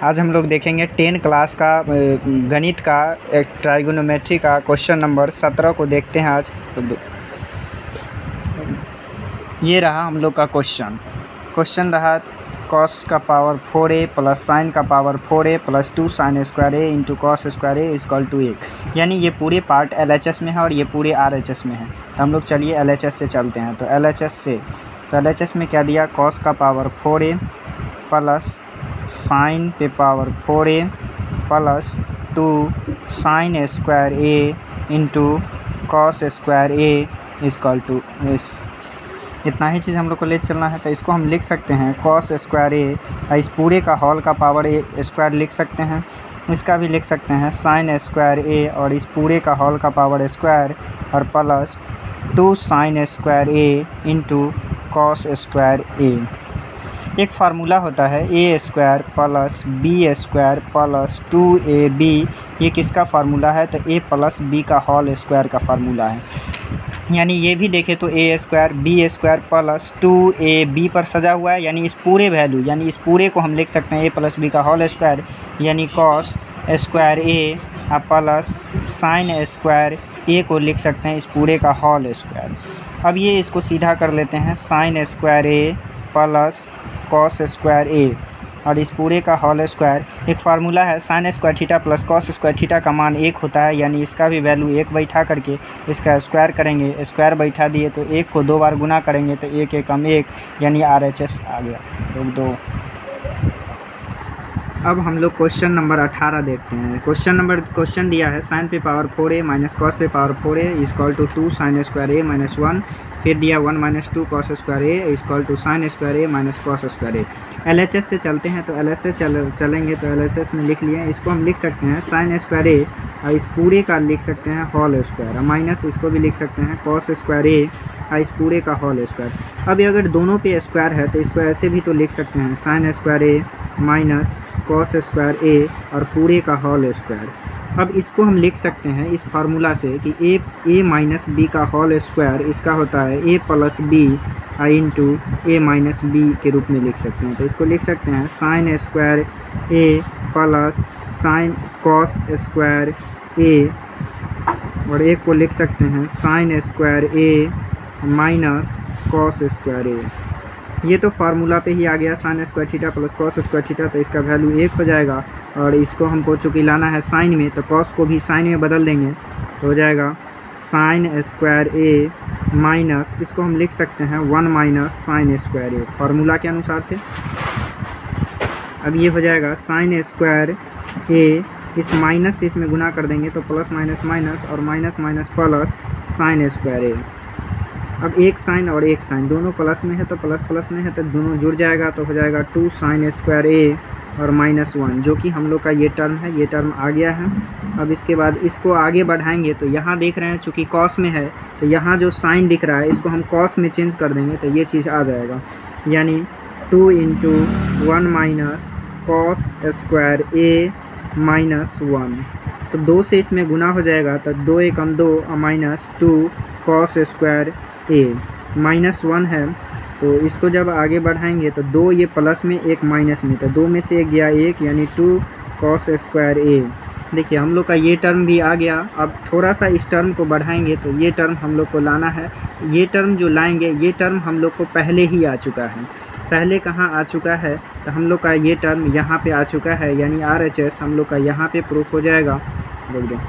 आज हम लोग देखेंगे 10 क्लास का गणित का एक ट्राइगोनोमेट्री का क्वेश्चन नंबर 17 को देखते हैं आज। ये रहा हम लोग का क्वेश्चन रहा कॉस का पावर 4a प्लस साइन का power 4a plus 2 sine square a into cos square a equal to 1। यानी ये पूरे पार्ट LHS में है और ये पूरे RHS में है। तो हम लोग चलिए LHS से चलते हैं। तो LHS में क्या दिया, कॉस का पावर 4a प्लस साइन पे power 4a plus 2 sine square a into cos square a equal to इतना ही चीज़ हम लोग को ले चलना है। तो इसको हम लिख सकते हैं कॉस स्क्वायर a, इस पूरे का होल का पावर a स्क्वायर लिख सकते हैं। इसका भी लिख सकते हैं साइन स्क्वायर a और इस पूरे का होल का पावर स्क्वायर और plus 2 sine square a into cos square a। एक फार्मूला होता है a square plus b square plus 2ab। ये किसका फार्मूला है? तो a प्लस b का होल स्क्वायर का फार्मूला है। यानी ये भी देखें तो a square b square plus 2ab पर सजा हुआ है। यानी इस पूरे वैल्यू यानी इस पूरे को हम लिख सकते हैं a प्लस b का होल स्क्वायर यानी cos square a plus sign square a को लिख सकते हैं इस पूरे का होल स्क्वायर। अब ये इसको सीधा कर लेते हैं sign square a plus cos square a और इस पूरे का होल स्क्वायर। एक फार्मूला है sine square theta plus cos square theta का मान 1 होता है। यानी इसका भी वैल्यू 1 बैठा करके इसका स्क्वायर करेंगे। स्क्वायर बैठा दिए तो 1 को 2 बार गुना करेंगे तो 1 एकम 1 यानी RHS आ गया। रोक दो। अब हम लोग क्वेश्चन नंबर 18 देखते हैं। क्वेश्चन दिया है साइन पे पावर 4a माइनस कॉस पे power 4a equal to 2 sine square a minus 1। फिर दिया 1 minus 2 cos square a equal to sine square a minus cos square a। LHS से चलते हैं तो LHS से चलेंगे तो LHS में लिख लिए। इसको हम लिख सकते हैं साइन स्क्वायर a और इस पूरे का लिख सकते हैं होल स्क्वायर माइनस इसको भी लिख सकते हैं कॉस स्क्वायर a और इस पूरे का होल स्क्वायर। अब अगर दोनों पे स्क्वायर है तो इसको ऐसे भी तो लिख सकते हैं sign square a minus cos square a और पूरे का होल स्क्वायर। अब इसको हम लिख सकते हैं इस फार्मूला से कि a माइनस बी का होल स्क्वायर इसका होता है a plus B into a minus B के रूप में लिख सकते हैं। तो इसको लिख सकते हैं sign square a plus sine cos square a और एक को लिख सकते हैं sign square a minus cos square a। ये तो फार्मूला पे ही आ गया sine square theta plus cos square theta. तो इसका वैल्यू 1 हो जाएगा और इसको हमको चूँकि लाना है साइन में तो कॉस को भी साइन में बदल देंगे तो हो जाएगा साइन स्क्वायर a माइनस इसको हम लिख सकते हैं 1 minus sign square a formula के अनुसार से। अब ये हो जाएगा साइन स्क्वायर a इस माइनस से इसमें गुना कर देंगे तो प्लस माइनस माइनस और minus minus plus sign square a। अब एक साइन और एक साइन दोनों प्लस में है तो प्लस प्लस में है तो दोनों जुड़ जाएगा तो हो जाएगा 2 साइन स्क्वायर a और माइनस 1 जो कि हम लोग का ये टर्म है, ये टर्म आ गया है। अब इसके बाद इसको आगे बढ़ाएंगे तो यहाँ देख रहे हैं चूँकि कॉस में है तो यहाँ जो साइन दिख रहा है इसको हम कॉस में चेंज कर देंगे तो ये चीज़ आ जाएगा। यानी 2 into 1 minus cos square a minus 1 तो 2 से इसमें गुना हो जाएगा तो 2 एकम 2 minus 2 cos square a minus 1 है। तो इसको जब आगे बढ़ाएंगे तो 2 ये प्लस में 1 माइनस में तो 2 में से 1 गया 1 यानी 2 कॉस स्क्वायर a। देखिए हम लोग का ये टर्म भी आ गया। अब थोड़ा सा इस टर्म को बढ़ाएंगे तो ये टर्म हम लोग को लाना है। ये टर्म जो लाएंगे ये टर्म हम लोग को पहले ही आ चुका है। पहले कहाँ आ चुका है तो हम लोग का ये टर्म यहाँ पे आ चुका है यानी RHS हम लोग का यहाँ पे प्रूफ हो जाएगा। देख दो।